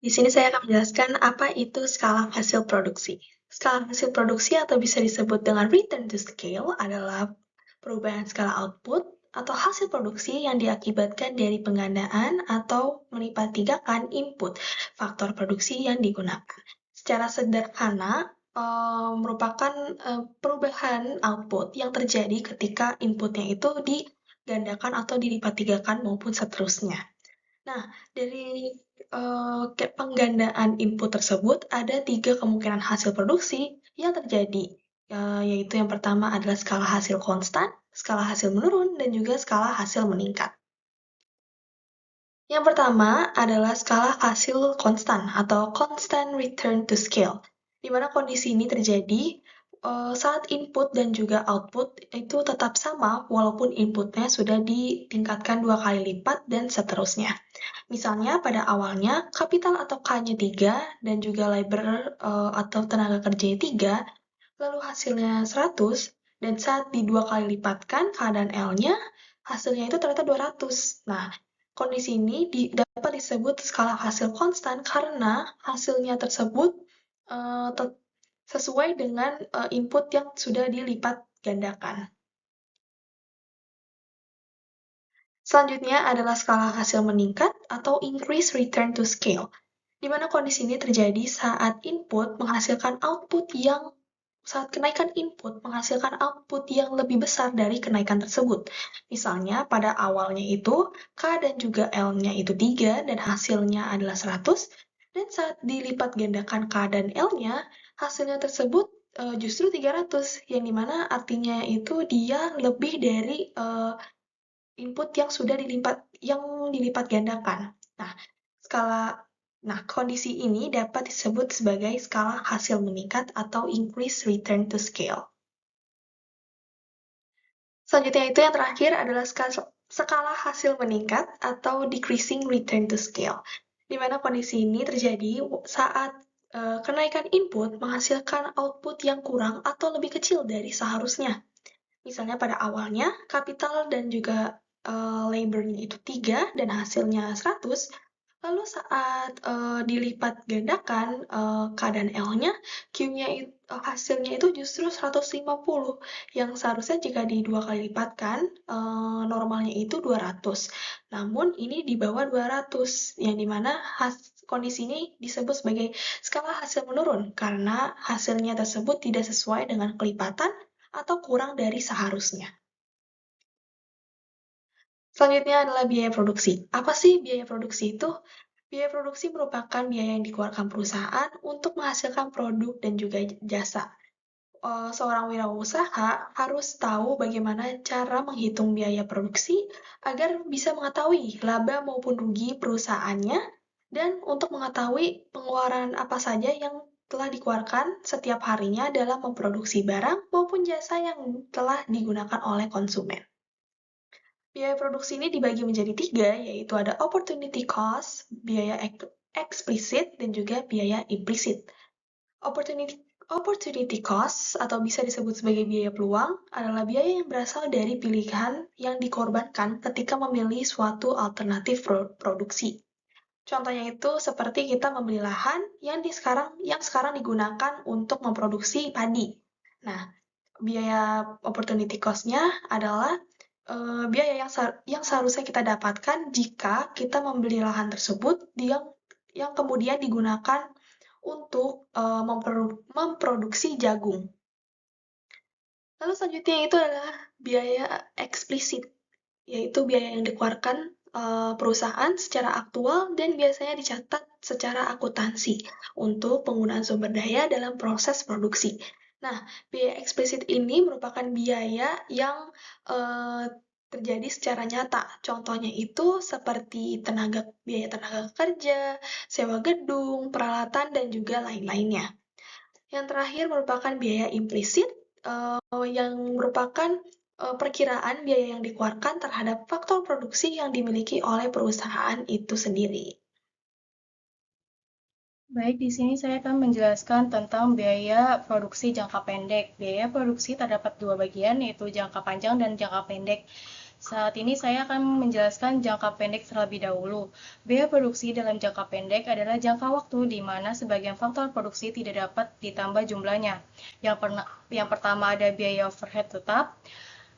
Di sini saya akan menjelaskan apa itu skala hasil produksi. Skala hasil produksi atau bisa disebut dengan return to scale adalah perubahan skala output atau hasil produksi yang diakibatkan dari penggandaan atau melipat gandakan input faktor produksi yang digunakan. Secara sederhana, merupakan perubahan output yang terjadi ketika inputnya itu digandakan atau dilipat gandakan maupun seterusnya. Nah, dari penggandaan input tersebut ada 3 kemungkinan hasil produksi yang terjadi, yaitu yang pertama adalah skala hasil konstan, skala hasil menurun, dan juga skala hasil meningkat. Yang pertama adalah skala hasil konstan atau constant return to scale, di mana kondisi ini terjadi saat input dan juga output itu tetap sama walaupun inputnya sudah ditingkatkan 2 kali lipat dan seterusnya. Misalnya pada awalnya kapital atau K-nya 3 dan juga labor atau tenaga kerjanya 3, lalu hasilnya 100, dan saat di 2 kali lipatkan K dan L-nya, hasilnya itu ternyata 200. Nah, kondisi ini dapat disebut skala hasil konstan karena hasilnya tersebut sesuai dengan input yang sudah dilipat gandakan. Selanjutnya adalah skala hasil meningkat atau increase return to scale, di mana kondisi ini terjadi saat kenaikan input menghasilkan output yang lebih besar dari kenaikan tersebut. Misalnya pada awalnya itu K dan juga L-nya itu 3 dan hasilnya adalah 100, dan saat dilipat gandakan K dan L-nya, hasilnya tersebut justru 300, yang dimana artinya itu dia lebih dari input yang dilipat gandakan. Nah, kondisi ini dapat disebut sebagai skala hasil meningkat atau increase return to scale. Selanjutnya itu yang terakhir adalah skala hasil meningkat atau decreasing return to scale, di mana kondisi ini terjadi saat kenaikan input menghasilkan output yang kurang atau lebih kecil dari seharusnya. Misalnya pada awalnya kapital dan juga labor-nya itu 3 dan hasilnya 100, lalu saat dilipat gandakan K dan L-nya, Q-nya hasilnya itu justru 150, yang seharusnya jika di 2 kali lipatkan, normalnya itu 200. Namun ini di bawah 200, yang dimana kondisi ini disebut sebagai skala hasil menurun, karena hasilnya tersebut tidak sesuai dengan kelipatan atau kurang dari seharusnya. Selanjutnya adalah biaya produksi. Apa sih biaya produksi itu? Biaya produksi merupakan biaya yang dikeluarkan perusahaan untuk menghasilkan produk dan juga jasa. Seorang wirausaha harus tahu bagaimana cara menghitung biaya produksi agar bisa mengetahui laba maupun rugi perusahaannya, dan untuk mengetahui pengeluaran apa saja yang telah dikeluarkan setiap harinya dalam memproduksi barang maupun jasa yang telah digunakan oleh konsumen. Biaya produksi ini dibagi menjadi 3, yaitu ada opportunity cost, biaya eksplisit, dan juga biaya implisit. Opportunity cost, atau bisa disebut sebagai biaya peluang, adalah biaya yang berasal dari pilihan yang dikorbankan ketika memilih suatu alternatif produksi. Contohnya itu seperti kita membeli lahan yang sekarang digunakan untuk memproduksi padi. Nah, biaya opportunity cost-nya adalah biaya yang seharusnya kita dapatkan jika kita membeli lahan tersebut yang kemudian digunakan untuk memproduksi jagung. Lalu selanjutnya itu adalah biaya eksplisit, yaitu biaya yang dikeluarkan perusahaan secara aktual dan biasanya dicatat secara akuntansi untuk penggunaan sumber daya dalam proses produksi. Nah, biaya eksplisit ini merupakan biaya yang terjadi secara nyata. Contohnya itu seperti biaya tenaga kerja, sewa gedung, peralatan, dan juga lain-lainnya. Yang terakhir merupakan biaya implisit, yang merupakan perkiraan biaya yang dikeluarkan terhadap faktor produksi yang dimiliki oleh perusahaan itu sendiri. Baik, di sini saya akan menjelaskan tentang biaya produksi jangka pendek. Biaya produksi terdapat dua bagian, yaitu jangka panjang dan jangka pendek. Saat ini saya akan menjelaskan jangka pendek terlebih dahulu. Biaya produksi dalam jangka pendek adalah jangka waktu di mana sebagian faktor produksi tidak dapat ditambah jumlahnya. Yang pertama ada biaya overhead tetap.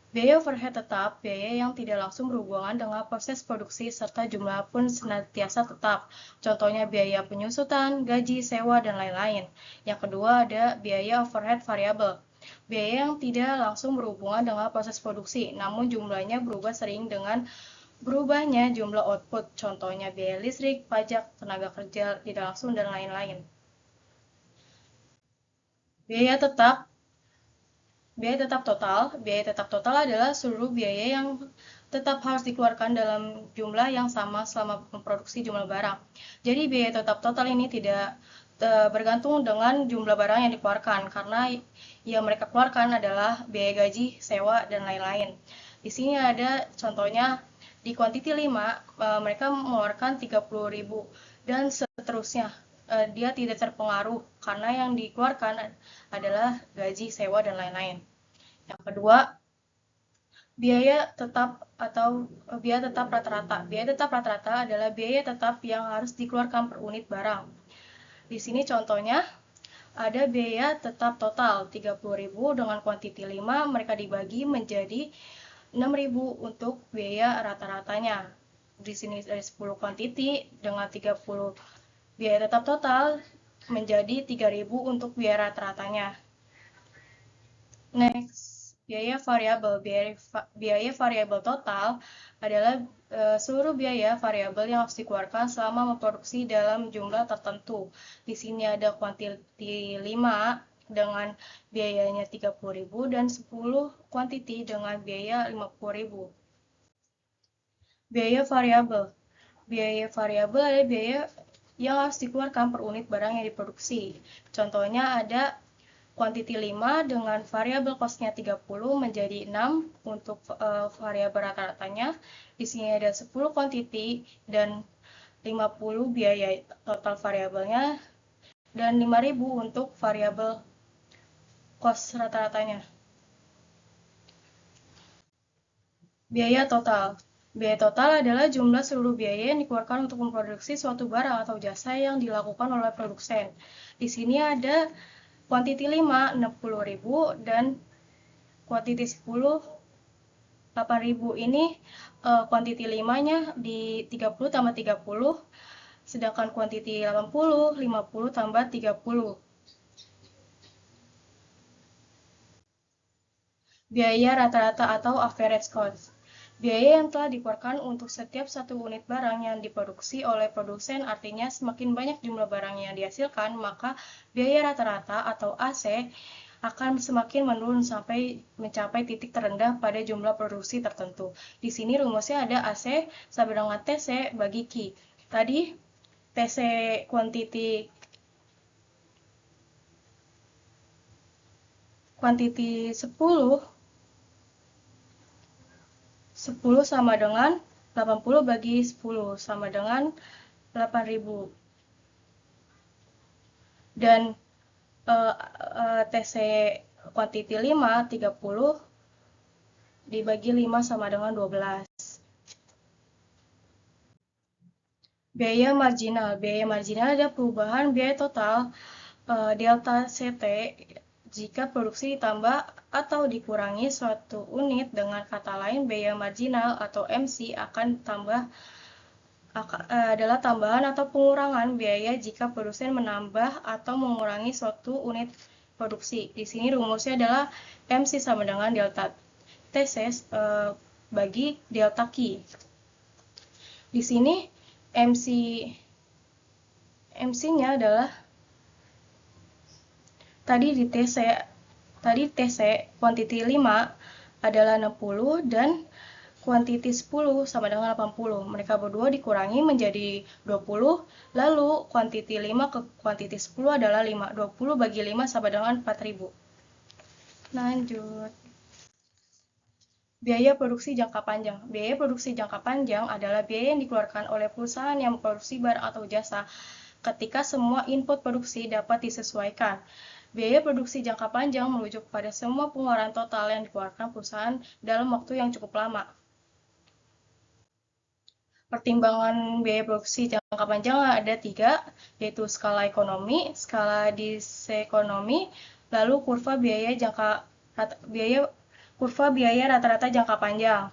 Biaya overhead tetap, biaya yang tidak langsung berhubungan dengan proses produksi serta jumlah pun senantiasa tetap. Contohnya biaya penyusutan, gaji, sewa, dan lain-lain. Yang kedua ada biaya overhead variabel. Biaya yang tidak langsung berhubungan dengan proses produksi, namun jumlahnya berubah sering dengan berubahnya jumlah output. Contohnya biaya listrik, pajak, tenaga kerja tidak langsung, dan lain-lain. Biaya tetap Biaya tetap total adalah seluruh biaya yang tetap harus dikeluarkan dalam jumlah yang sama selama memproduksi jumlah barang. Jadi biaya tetap total ini tidak bergantung dengan jumlah barang yang dikeluarkan, karena yang mereka keluarkan adalah biaya gaji, sewa, dan lain-lain. Di sini ada contohnya di quantity 5, mereka mengeluarkan 30.000 dan seterusnya. Dia tidak terpengaruh karena yang dikeluarkan adalah gaji, sewa, dan lain-lain. Yang kedua, biaya tetap atau biaya tetap rata-rata. Biaya tetap rata-rata adalah biaya tetap yang harus dikeluarkan per unit barang. Di sini contohnya ada biaya tetap total 30.000 dengan kuantiti 5, mereka dibagi menjadi 6.000 untuk biaya rata-ratanya. Di sini ada 10 kuantiti dengan 30 biaya tetap total menjadi 3.000 untuk biaya rata-ratanya. Next, biaya variabel. Biaya variabel total adalah seluruh biaya variabel yang harus dikeluarkan selama memproduksi dalam jumlah tertentu. Di sini ada kuantiti 5 dengan biayanya 30.000 dan 10 kuantiti dengan biaya 50.000. Biaya variabel. Biaya variabel adalah biaya yang harus dikeluarkan per unit barang yang diproduksi. Contohnya ada kuantiti 5 dengan variabel cost-nya 30 menjadi 6 untuk variabel rata-ratanya. Di sini ada 10 kuantiti dan 50 biaya total variabelnya dan 5.000 untuk variabel cost rata-ratanya. Biaya total. Biaya total adalah jumlah seluruh biaya yang dikeluarkan untuk memproduksi suatu barang atau jasa yang dilakukan oleh produsen. Di sini ada kuantiti 5, 60.000 dan kuantiti 10, 8.000. Ini kuantiti 5-nya di 30 tambah 30, sedangkan kuantiti 80, 50 tambah 30. Biaya rata-rata atau average cost. Biaya yang telah dikeluarkan untuk setiap satu unit barang yang diproduksi oleh produsen, artinya semakin banyak jumlah barang yang dihasilkan, maka biaya rata-rata atau AC akan semakin menurun sampai mencapai titik terendah pada jumlah produksi tertentu. Di sini rumusnya ada AC sama dengan TC bagi Q. Tadi TC kuantiti 10 sama dengan 80 bagi 10 sama dengan 8.000. Dan TC kuantiti 5, 30 dibagi 5 sama dengan 12. Biaya marginal. Biaya marginal adalah perubahan biaya total delta CT jika produksi ditambah atau dikurangi suatu unit. Dengan kata lain, biaya marginal atau MC adalah tambahan atau pengurangan biaya jika produsen menambah atau mengurangi suatu unit produksi. Di sini rumusnya adalah MC sama dengan delta TC bagi delta Q. Di sini MC-nya adalah tadi TC kuantiti 5 adalah 60 dan kuantiti 10 sama dengan 80. Mereka berdua dikurangi menjadi 20, lalu kuantiti 5 ke kuantiti 10 adalah 5. 20 bagi 5 sama dengan 4.000. Lanjut. Biaya produksi jangka panjang. Biaya produksi jangka panjang adalah biaya yang dikeluarkan oleh perusahaan yang memproduksi barang atau jasa ketika semua input produksi dapat disesuaikan. Biaya produksi jangka panjang merujuk pada semua pengeluaran total yang dikeluarkan perusahaan dalam waktu yang cukup lama. Pertimbangan biaya produksi jangka panjang ada 3, yaitu skala ekonomi, skala disekonomi, lalu kurva biaya rata-rata jangka panjang.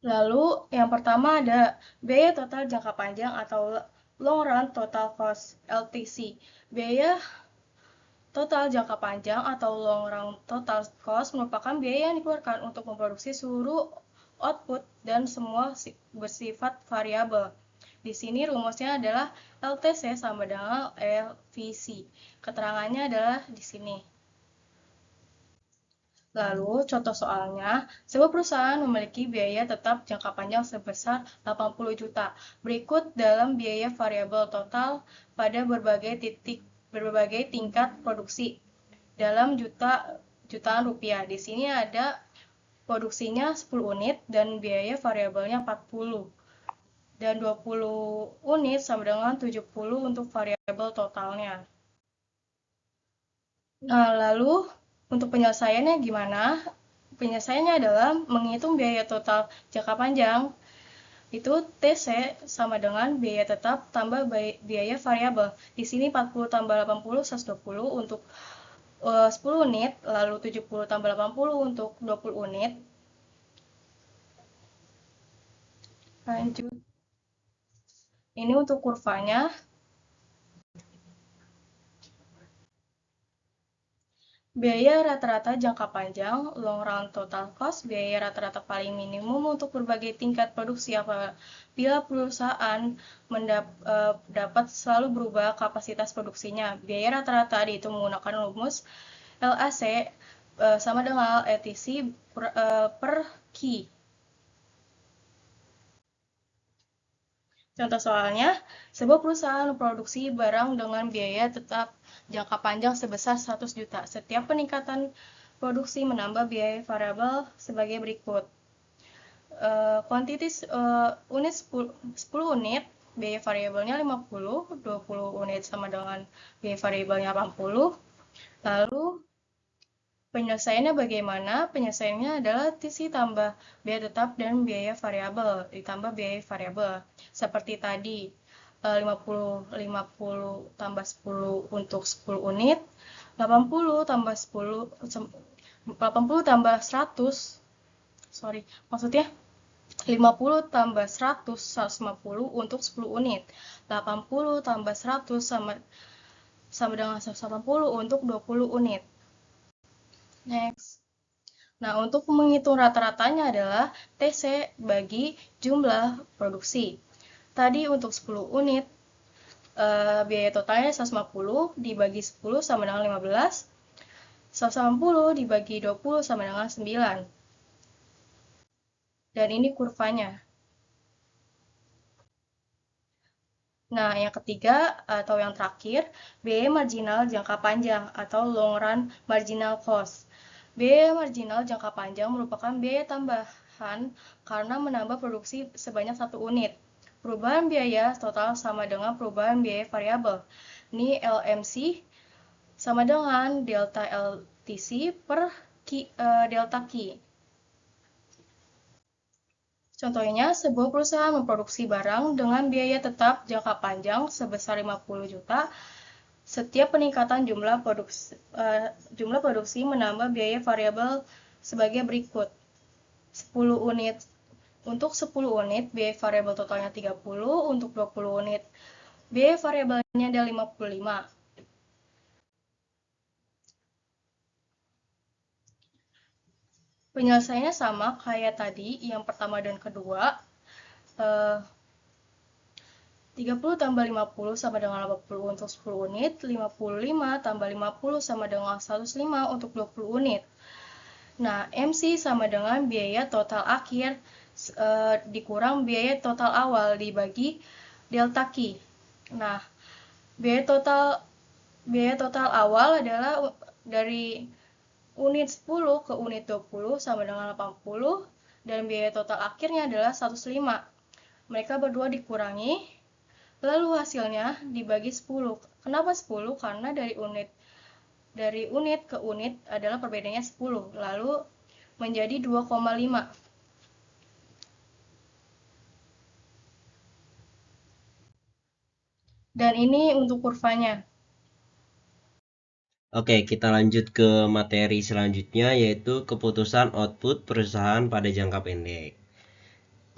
Lalu yang pertama ada biaya total jangka panjang atau long run total cost (LTC). Biaya total jangka panjang atau long run total cost merupakan biaya yang dikeluarkan untuk memproduksi seluruh output dan semua bersifat variabel. Di sini rumusnya adalah LTC sama dengan LVC. Keterangannya adalah di sini. Lalu, contoh soalnya, sebuah perusahaan memiliki biaya tetap jangka panjang sebesar 80 juta. Berikut dalam biaya variabel total pada berbagai tingkat produksi dalam jutaan rupiah. Di sini ada produksinya 10 unit dan biaya variabelnya 40. Dan 20 unit sama dengan 70 untuk variabel totalnya. Nah, lalu untuk penyelesaiannya gimana? Penyelesaiannya adalah menghitung biaya total jangka panjang. Itu TC sama dengan biaya tetap tambah biaya variabel. Di sini 40 tambah 80, 120 untuk 10 unit, lalu 70 tambah 80 untuk 20 unit. Lanjut. Ini untuk kurvanya. Biaya rata-rata jangka panjang, long run total cost, biaya rata-rata paling minimum untuk berbagai tingkat produksi apabila perusahaan dapat selalu berubah kapasitas produksinya. Biaya rata-rata dihitung menggunakan rumus LAC sama dengan ETC per Q. Contoh soalnya, sebuah perusahaan memproduksi barang dengan biaya tetap jangka panjang sebesar 100 juta. Setiap peningkatan produksi menambah biaya variabel sebagai berikut. Kuantitas unit 10 unit, biaya variabelnya 50, 20 unit sama dengan biaya variabelnya 80. Lalu penyelesaiannya bagaimana? Penyelesaiannya adalah TC tambah biaya tetap dan biaya variabel, ditambah biaya variabel. Seperti tadi, 50 tambah 10 untuk 10 unit, 80 tambah 100, maksudnya 50 tambah 100, 150 untuk 10 unit. 80 tambah 100 sama dengan 180 untuk 20 unit. Next. Nah, untuk menghitung rata-ratanya adalah TC bagi jumlah produksi. Tadi untuk 10 unit, biaya totalnya 150 dibagi 10 sama dengan 15. 180 dibagi 20 sama dengan 9. Dan ini kurvanya. Nah, yang ketiga atau yang terakhir, biaya marginal jangka panjang atau long run marginal cost. Biaya marginal jangka panjang merupakan biaya tambahan karena menambah produksi sebanyak 1 unit. Perubahan biaya total sama dengan perubahan biaya variabel. Ini LMC sama dengan delta LTC per delta Q. Contohnya, sebuah perusahaan memproduksi barang dengan biaya tetap jangka panjang sebesar 50 juta. Setiap peningkatan jumlah produksi menambah biaya variabel sebagai berikut. 10 unit. Untuk 10 unit, biaya variabel totalnya 30. Untuk 20 unit, biaya variabelnya ada 55. Penyelesaiannya sama kayak tadi, yang pertama dan kedua. 30 tambah 50 sama dengan 80 untuk 10 unit, 55 tambah 50 sama dengan 105 untuk 20 unit. Nah, MC sama dengan biaya total akhir dikurang biaya total awal dibagi delta Q. Nah, biaya total awal adalah dari unit 10 ke unit 20 sama dengan 80 dan biaya total akhirnya adalah 105. Mereka berdua dikurangi, lalu hasilnya dibagi 10. Kenapa 10? Karena dari unit ke unit adalah perbedaannya 10, lalu menjadi 2,5. Dan ini untuk kurvanya. Oke, kita lanjut ke materi selanjutnya yaitu keputusan output perusahaan pada jangka pendek.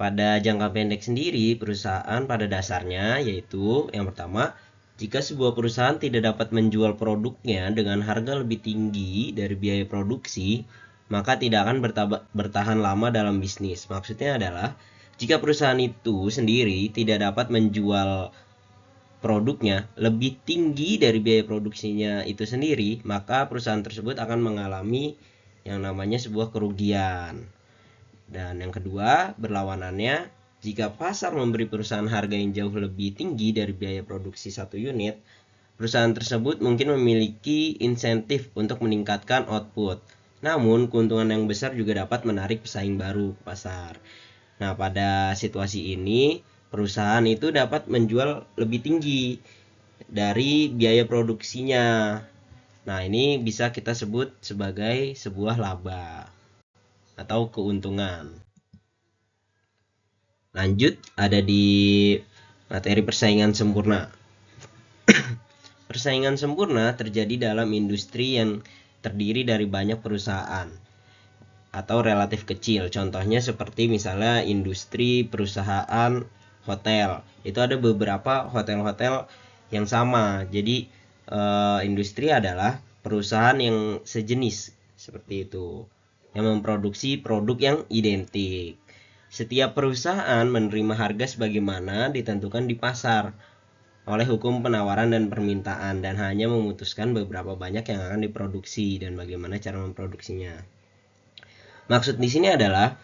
Pada jangka pendek sendiri, perusahaan pada dasarnya yaitu yang pertama, jika sebuah perusahaan tidak dapat menjual produknya dengan harga lebih tinggi dari biaya produksi, maka tidak akan bertahan lama dalam bisnis. Maksudnya adalah, jika perusahaan itu sendiri tidak dapat menjual produknya lebih tinggi dari biaya produksinya itu sendiri, maka perusahaan tersebut akan mengalami yang namanya sebuah kerugian. Dan yang kedua, berlawanannya, jika pasar memberi perusahaan harga yang jauh lebih tinggi dari biaya produksi satu unit, perusahaan tersebut mungkin memiliki insentif untuk meningkatkan output. Namun, keuntungan yang besar juga dapat menarik pesaing baru ke pasar. Nah, pada situasi ini, perusahaan itu dapat menjual lebih tinggi dari biaya produksinya. Nah, ini bisa kita sebut sebagai sebuah laba atau keuntungan. Lanjut, ada di materi persaingan sempurna. Persaingan sempurna terjadi dalam industri yang terdiri dari banyak perusahaan atau relatif kecil. Contohnya seperti misalnya industri perusahaan hotel. Itu ada beberapa hotel-hotel yang sama. Jadi industri adalah perusahaan yang sejenis seperti itu, yang memproduksi produk yang identik. Setiap perusahaan menerima harga sebagaimana ditentukan di pasar oleh hukum penawaran dan permintaan dan hanya memutuskan beberapa banyak yang akan diproduksi dan bagaimana cara memproduksinya. Maksud di sini adalah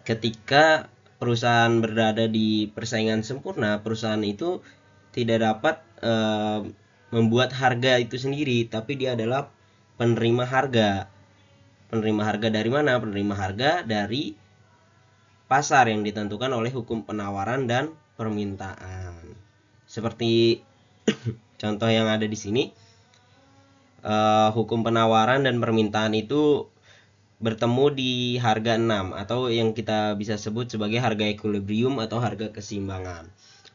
ketika perusahaan berada di persaingan sempurna, perusahaan itu tidak dapat membuat harga itu sendiri, tapi dia adalah penerima harga. Penerima harga dari mana? Penerima harga dari pasar yang ditentukan oleh hukum penawaran dan permintaan. Seperti contoh yang ada di sini, hukum penawaran dan permintaan itu bertemu di harga 6 atau yang kita bisa sebut sebagai harga equilibrium atau harga keseimbangan.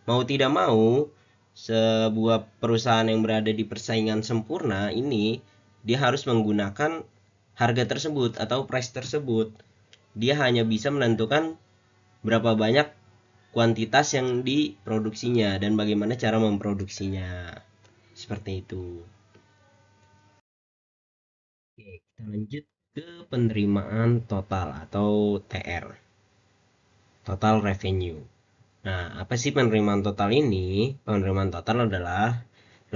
Mau tidak mau, sebuah perusahaan yang berada di persaingan sempurna ini dia harus menggunakan harga tersebut atau price tersebut. Dia hanya bisa menentukan berapa banyak kuantitas yang diproduksinya dan bagaimana cara memproduksinya. Seperti itu. Oke, kita lanjut ke penerimaan total atau TR, total revenue. Nah, apa sih penerimaan total ini? Penerimaan total adalah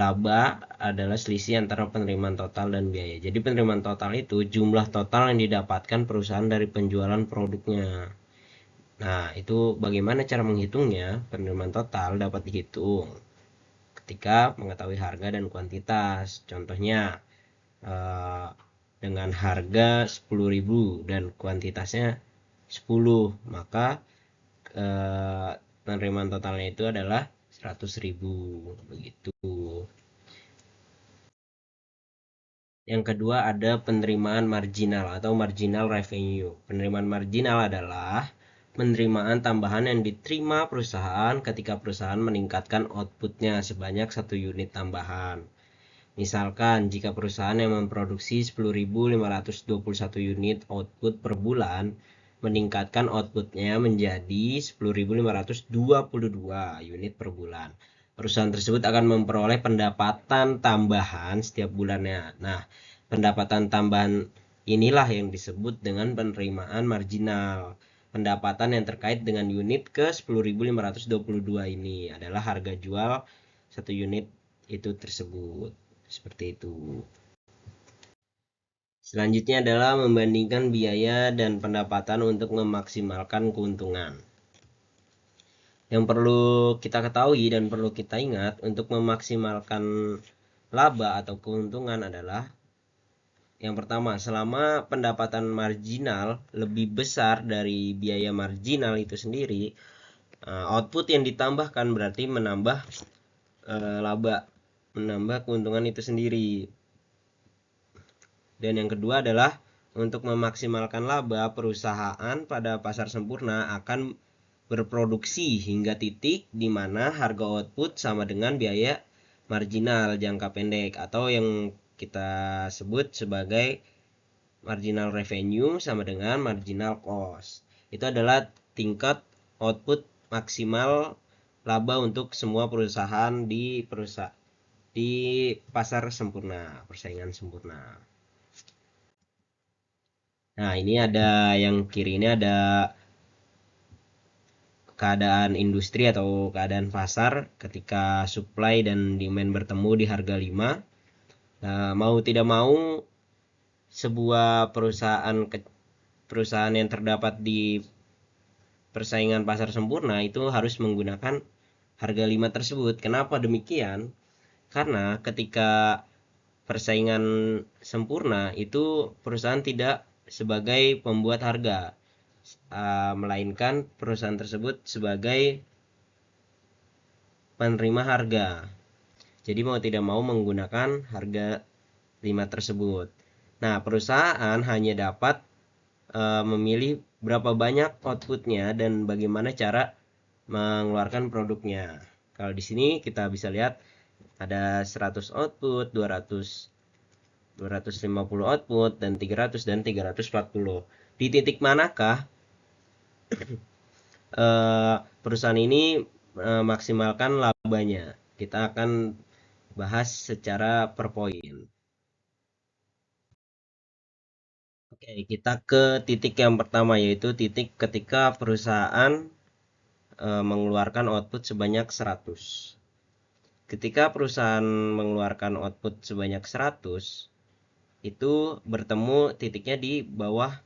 laba adalah selisih antara penerimaan total dan biaya. Jadi penerimaan total itu jumlah total yang didapatkan perusahaan dari penjualan produknya. Nah, itu bagaimana cara menghitungnya? Penerimaan total dapat dihitung ketika mengetahui harga dan kuantitas. Contohnya, dengan harga 10.000 dan kuantitasnya 10, maka penerimaan totalnya itu adalah 100.000 begitu. Yang kedua ada penerimaan marginal atau marginal revenue. Penerimaan marginal adalah penerimaan tambahan yang diterima perusahaan ketika perusahaan meningkatkan outputnya sebanyak 1 unit tambahan. Misalkan jika perusahaan yang memproduksi 10.521 unit output per bulan meningkatkan outputnya menjadi 10.522 unit per bulan, perusahaan tersebut akan memperoleh pendapatan tambahan setiap bulannya. Nah, pendapatan tambahan inilah yang disebut dengan penerimaan marginal. Pendapatan yang terkait dengan unit ke 10.522 ini adalah harga jual satu unit itu tersebut. Seperti itu. Selanjutnya adalah membandingkan biaya dan pendapatan untuk memaksimalkan keuntungan. Yang perlu kita ketahui dan perlu kita ingat untuk memaksimalkan laba atau keuntungan adalah yang pertama, selama pendapatan marginal lebih besar dari biaya marginal itu sendiri, output yang ditambahkan berarti menambah laba, menambah keuntungan itu sendiri. Dan yang kedua adalah untuk memaksimalkan laba, perusahaan pada pasar sempurna akan berproduksi hingga titik di mana harga output sama dengan biaya marginal jangka pendek atau yang kita sebut sebagai marginal revenue sama dengan marginal cost. Itu adalah tingkat output maksimal laba untuk semua perusahaan di pasar sempurna, persaingan sempurna. Nah, ini ada yang kiri ini ada keadaan industri atau keadaan pasar ketika supply dan demand bertemu di harga 5. Nah, mau tidak mau sebuah perusahaan yang terdapat di persaingan pasar sempurna itu harus menggunakan harga 5 tersebut. Kenapa demikian? Karena ketika persaingan sempurna itu perusahaan tidak sebagai pembuat harga, melainkan perusahaan tersebut sebagai penerima harga. Jadi mau tidak mau menggunakan harga 5 tersebut. Nah, perusahaan hanya dapat memilih berapa banyak outputnya dan bagaimana cara mengeluarkan produknya. Kalau di sini kita bisa lihat ada 100 output, 250 output, dan 300 dan 340. Di titik manakah perusahaan ini maksimalkan labanya? Kita akan bahas secara per poin. Oke, kita ke titik yang pertama, yaitu titik ketika perusahaan mengeluarkan output sebanyak 100. Ketika perusahaan mengeluarkan output sebanyak 100, itu bertemu titiknya di bawah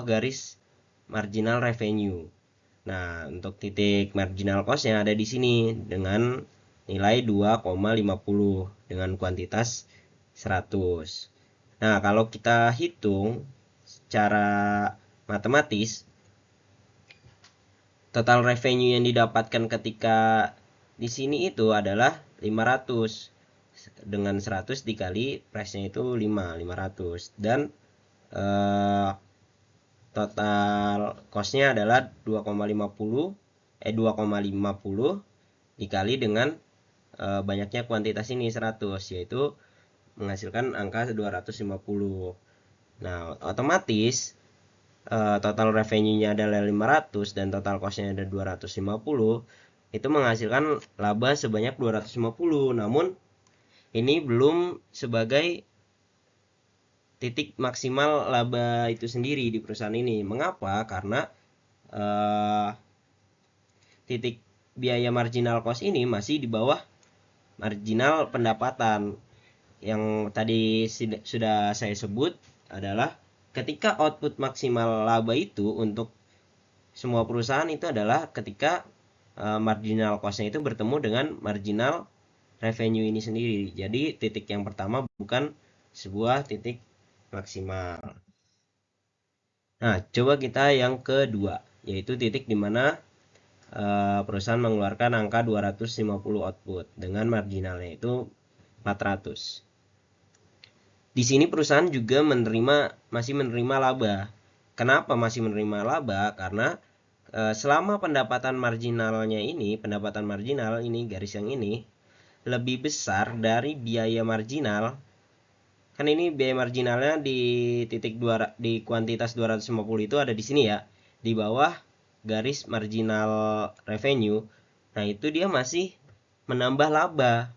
garis marginal revenue. Nah, untuk titik marginal cost-nya ada di sini dengan nilai 2,50 dengan kuantitas 100. Nah, kalau kita hitung secara matematis, total revenue yang didapatkan ketika di sini itu adalah 500. Dengan 100 dikali price-nya itu 500. Dan total cost-nya adalah 2,50 dikali dengan banyaknya kuantitas ini 100, yaitu menghasilkan angka 250. Nah, otomatis total revenue-nya adalah 500 dan total cost-nya ada 250, itu menghasilkan laba sebanyak 250. Namun ini belum sebagai titik maksimal laba itu sendiri di perusahaan ini. Mengapa? Karena titik biaya marginal cost ini masih di bawah marginal pendapatan. Yang tadi sudah saya sebut adalah ketika output maksimal laba itu untuk semua perusahaan itu adalah ketika marginal cost-nya itu bertemu dengan marginal revenue ini sendiri. Jadi titik yang pertama bukan sebuah titik maksimal. Nah, coba kita yang kedua, yaitu titik di mana perusahaan mengeluarkan angka 250 output dengan marginalnya itu 400. Di sini perusahaan juga masih menerima laba. Kenapa masih menerima laba? Karena selama pendapatan marginal ini, garis yang ini lebih besar dari biaya marginal. Kan ini biaya marginalnya di di kuantitas 250 itu ada di sini ya, di bawah garis marginal revenue. Nah, itu dia masih menambah laba.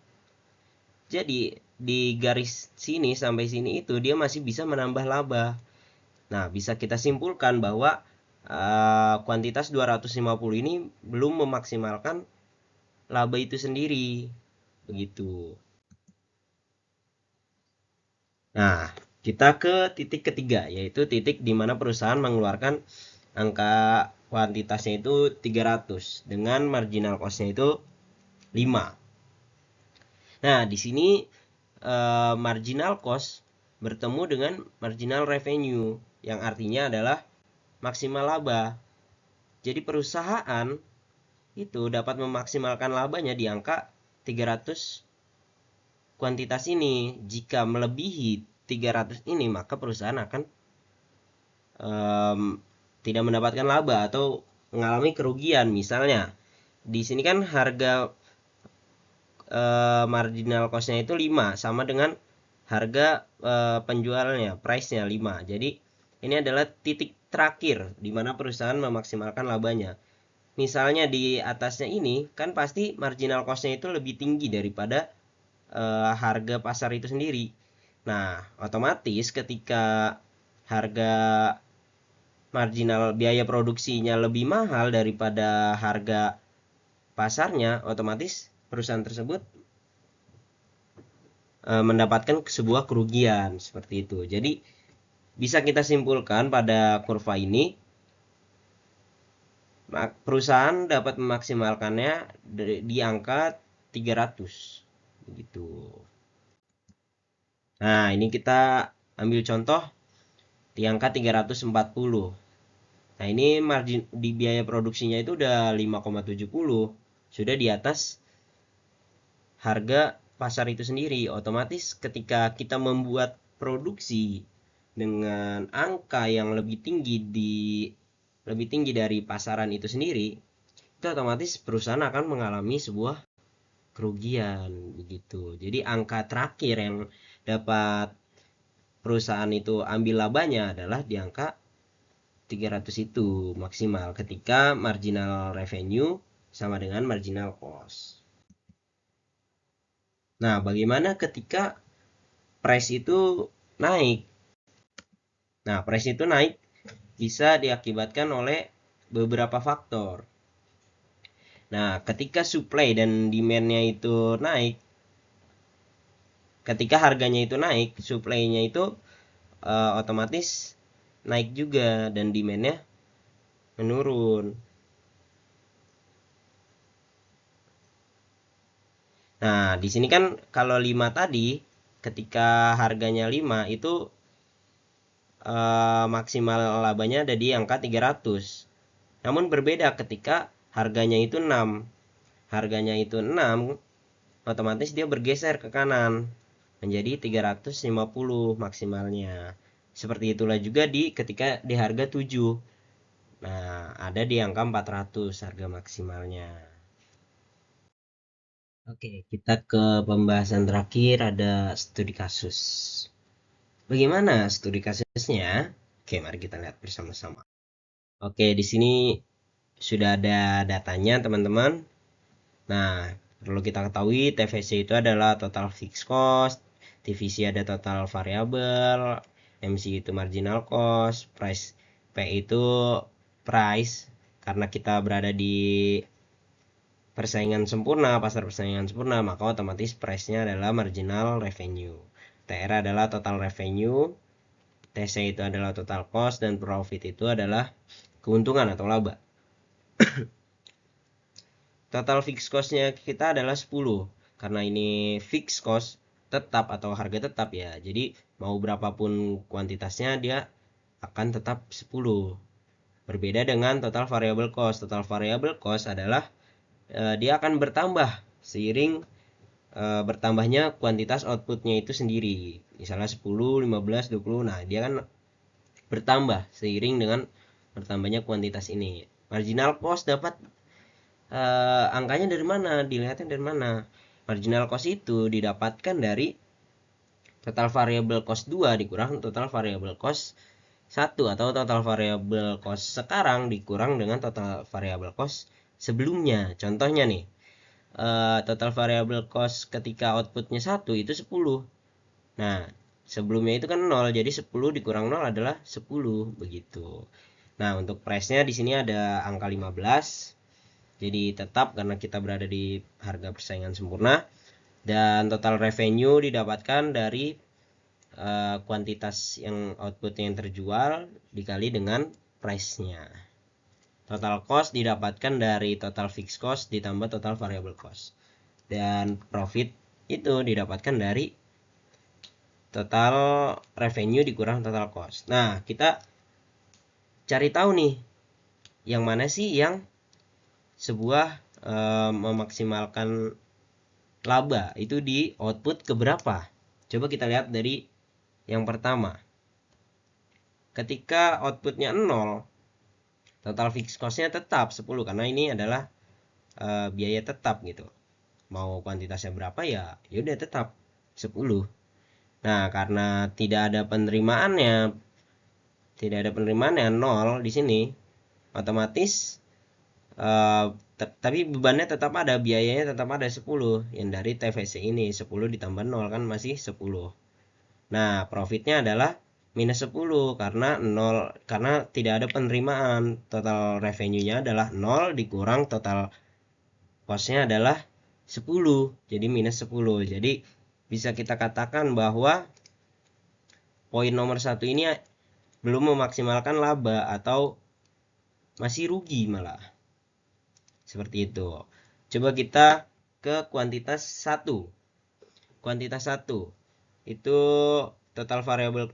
Jadi di garis sini sampai sini itu dia masih bisa menambah laba. Nah, bisa kita simpulkan bahwa kuantitas 250 ini belum memaksimalkan laba itu sendiri. Begitu. Nah, kita ke titik ketiga, yaitu titik di mana perusahaan mengeluarkan angka kuantitasnya itu 300 dengan marginal cost-nya itu 5. Nah, di sini marginal cost bertemu dengan marginal revenue, yang artinya adalah maksimal laba. Jadi perusahaan itu dapat memaksimalkan labanya di angka 300 kuantitas ini. Jika melebihi 300 ini, maka perusahaan akan tidak mendapatkan laba atau mengalami kerugian. Misalnya, di sini kan harga marginal cost-nya itu 5, sama dengan harga penjualnya, price-nya 5. Jadi ini adalah titik terakhir di mana perusahaan memaksimalkan labanya. Misalnya di atasnya ini kan pasti marginal cost-nya itu lebih tinggi daripada harga pasar itu sendiri. Nah, otomatis ketika harga marginal biaya produksinya lebih mahal daripada harga pasarnya, otomatis perusahaan tersebut mendapatkan sebuah kerugian seperti itu. Jadi bisa kita simpulkan pada kurva ini, perusahaan dapat memaksimalkannya di angka 300 begitu. Nah, ini kita ambil contoh di angka 340. Nah, ini margin di biaya produksinya itu udah 5,70, sudah di atas harga pasar itu sendiri. Otomatis ketika kita membuat produksi dengan angka yang lebih tinggi dari pasaran itu sendiri, itu otomatis perusahaan akan mengalami sebuah kerugian begitu. Jadi angka terakhir yang dapat perusahaan itu ambil labanya adalah di angka 300 itu maksimal ketika marginal revenue sama dengan marginal cost. Nah, bagaimana ketika price itu naik? Nah, price itu naik bisa diakibatkan oleh beberapa faktor. Nah, ketika supply dan demand-nya itu naik, ketika harganya itu naik, supply-nya itu otomatis naik juga dan demand-nya menurun. Nah, di sini kan kalau 5 tadi, ketika harganya 5 itu maksimal labanya ada di angka 300. Namun berbeda ketika harganya itu 6. Harganya itu 6, otomatis dia bergeser ke kanan menjadi 350 maksimalnya. Seperti itulah juga ketika di harga 7. Nah, ada di angka 400 harga maksimalnya. Oke, kita ke pembahasan terakhir, ada studi kasus. Bagaimana studi kasusnya? Oke, mari kita lihat bersama-sama. Oke, di sini sudah ada datanya, teman-teman. Nah, perlu kita ketahui TVC itu adalah total fixed cost, TVC ada total variable, MC itu marginal cost, price P itu price, karena kita berada di persaingan sempurna, pasar persaingan sempurna, maka otomatis price-nya adalah marginal revenue. TR adalah total revenue, TC itu adalah total cost, dan profit itu adalah keuntungan atau laba. Total fixed cost-nya kita adalah 10, karena ini fixed cost tetap atau harga tetap ya. Jadi mau berapapun kuantitasnya dia akan tetap 10. Berbeda dengan total variable cost. Total variable cost adalah dia akan bertambah seiring bertambahnya kuantitas outputnya itu sendiri. Misalnya 10, 15, 20. Nah, dia kan bertambah seiring dengan bertambahnya kuantitas ini. Marginal cost dapat angkanya dari mana? Dilihatnya dari mana? Marginal cost itu didapatkan dari total variable cost 2 dikurang total variable cost 1, atau total variable cost sekarang dikurang dengan total variable cost sebelumnya. Contohnya nih, total variable cost ketika outputnya 1 itu 10. Nah, sebelumnya itu kan 0, jadi 10 dikurang 0 adalah 10 begitu. Nah, untuk price-nya di sini ada angka 15. Jadi tetap karena kita berada di harga persaingan sempurna, dan total revenue didapatkan dari kuantitas yang outputnya yang terjual dikali dengan price-nya. Total cost didapatkan dari total fixed cost ditambah total variable cost. Dan profit itu didapatkan dari total revenue dikurang total cost. Nah, kita cari tahu nih, yang mana sih yang sebuah memaksimalkan laba itu di output keberapa? Coba kita lihat dari yang pertama. Ketika outputnya 0, total fixed cost-nya tetap 10 karena ini adalah biaya tetap gitu. mau kuantitasnya berapa ya udah tetap 10. Nah, karena tidak ada penerimaannya 0 di sini, otomatis tapi bebannya tetap ada, biayanya tetap ada 10. Yang dari TVC ini 10 ditambah 0 kan masih 10. Nah, profitnya adalah minus 10 karena tidak ada penerimaan. Total revenue-nya adalah 0 dikurang total cost-nya adalah 10. Jadi minus 10. Jadi bisa kita katakan bahwa poin nomor 1 ini belum memaksimalkan laba atau masih rugi malah. Seperti itu. Coba kita ke kuantitas 1. Kuantitas 1 itu total variable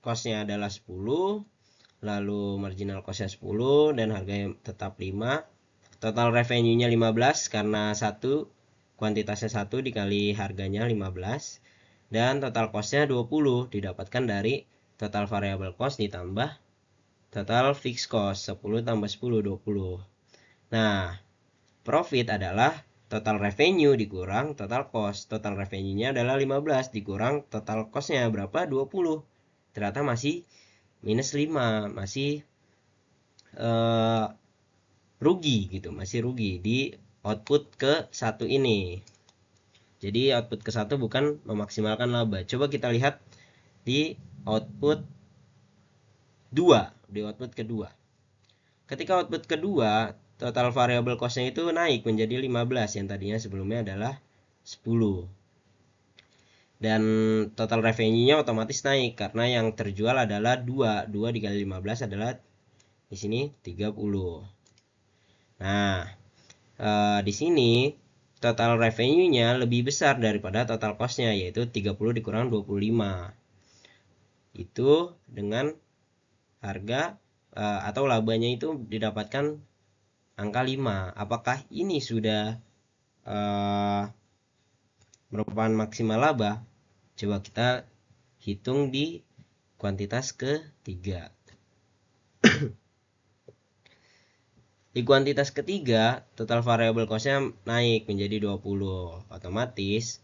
cost-nya adalah 10, lalu marginal cost-nya 10 dan harganya tetap 5. Total revenue-nya 15 karena kuantitasnya 1 dikali harganya 15, dan total cost-nya 20 didapatkan dari total variable cost ditambah total fixed cost, 10 tambah 10 20. Nah, profit adalah total revenue dikurang total cost. Total revenue-nya adalah 15 dikurang total cost-nya berapa? 20. Ternyata masih minus 5, masih rugi gitu, masih rugi di output ke 1 ini. Jadi output ke 1 bukan memaksimalkan laba. Coba kita lihat di output 2, di output kedua. Ketika output kedua, total variable cost-nya itu naik menjadi 15, yang tadinya sebelumnya adalah 10. Dan total revenue-nya otomatis naik karena yang terjual adalah 2. 2 dikali 15 adalah di sini 30. Nah, di sini total revenue-nya lebih besar daripada total cost-nya, yaitu 30 dikurang 25. Itu dengan harga atau labanya itu didapatkan angka 5. Apakah ini sudah merupakan maksimal laba? Coba kita hitung di kuantitas ketiga. Di kuantitas ketiga, total variable cost-nya naik menjadi 20. Otomatis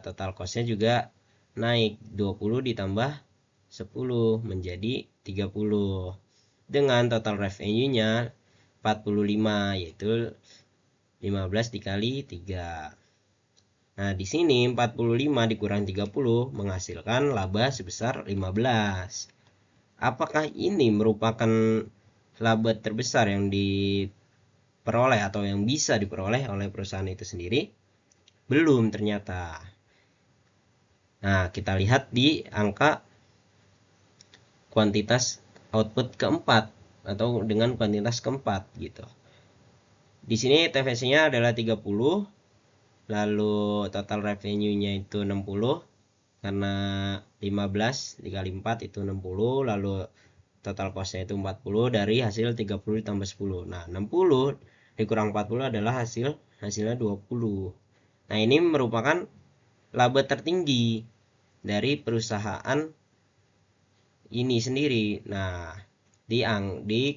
total cost-nya juga naik, 20 ditambah 10 menjadi 30. Dengan total revenue-nya 45, yaitu 15 dikali 3. Nah, di sini 45 dikurang 30 menghasilkan laba sebesar 15. Apakah ini merupakan laba terbesar yang diperoleh atau yang bisa diperoleh oleh perusahaan itu sendiri? Belum ternyata. Nah, kita lihat di angka kuantitas output keempat atau dengan kuantitas keempat gitu. Di sini TVC-nya adalah 30, lalu total revenue-nya itu 60 karena 15 dikali 4 itu 60, lalu total cost-nya itu 40 dari hasil 30 ditambah 10. Nah, 60 dikurang 40 adalah hasilnya 20. Nah, ini merupakan laba tertinggi dari perusahaan ini sendiri. Nah, di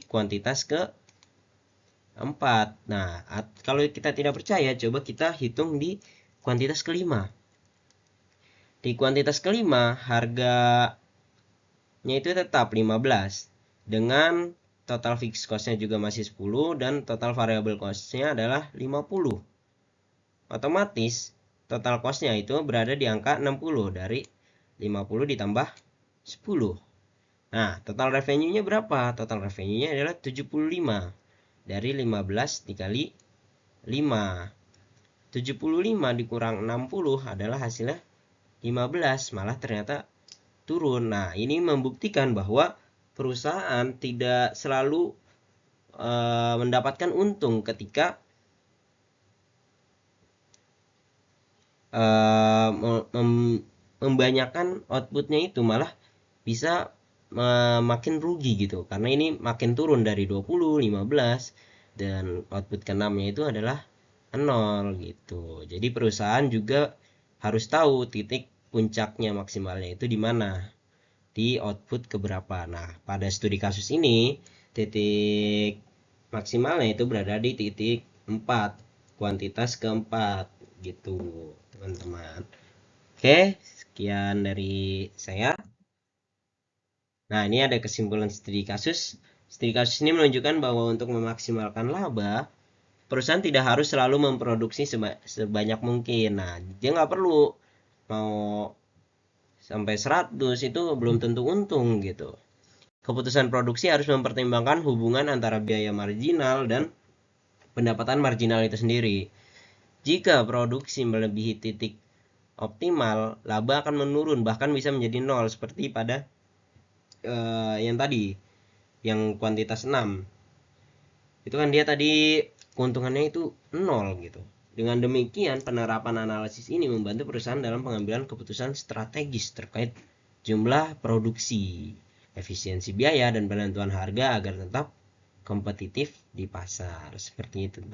kuantitas ke-4. Nah, kalau kita tidak percaya, coba kita hitung di kuantitas kelima. Di kuantitas kelima, harganya itu tetap 15. Dengan total fixed cost-nya juga masih 10 dan total variable cost-nya adalah 50. Otomatis total cost-nya itu berada di angka 60 dari 50 ditambah 10. Nah, total revenue-nya berapa? Total revenue-nya adalah 75 dari 15 dikali 5. 75 dikurang 60 adalah hasilnya 15, malah ternyata turun. Nah, ini membuktikan bahwa perusahaan tidak selalu mendapatkan untung ketika membanyakan outputnya itu, malah bisa makin rugi gitu, karena ini makin turun dari 20, 15, dan output ke-6-nya itu adalah 0 gitu. Jadi perusahaan juga harus tahu titik puncaknya maksimalnya itu di mana, di output keberapa. Nah, pada studi kasus ini titik maksimalnya itu berada di titik 4, kuantitas keempat gitu teman-teman. Oke, sekian dari saya. Nah, ini ada kesimpulan studi kasus. Studi kasus ini menunjukkan bahwa untuk memaksimalkan laba, perusahaan tidak harus selalu memproduksi sebanyak mungkin. Nah, dia nggak perlu mau sampai 100 itu belum tentu untung gitu. Keputusan produksi harus mempertimbangkan hubungan antara biaya marginal dan pendapatan marginal itu sendiri. Jika produksi melebihi titik optimal, laba akan menurun bahkan bisa menjadi nol seperti pada yang tadi, yang kuantitas 6. Itu kan dia tadi keuntungannya itu 0 gitu. Dengan demikian, penerapan analisis ini membantu perusahaan dalam pengambilan keputusan strategis terkait jumlah produksi, efisiensi biaya, dan penentuan harga agar tetap kompetitif di pasar. Seperti itu.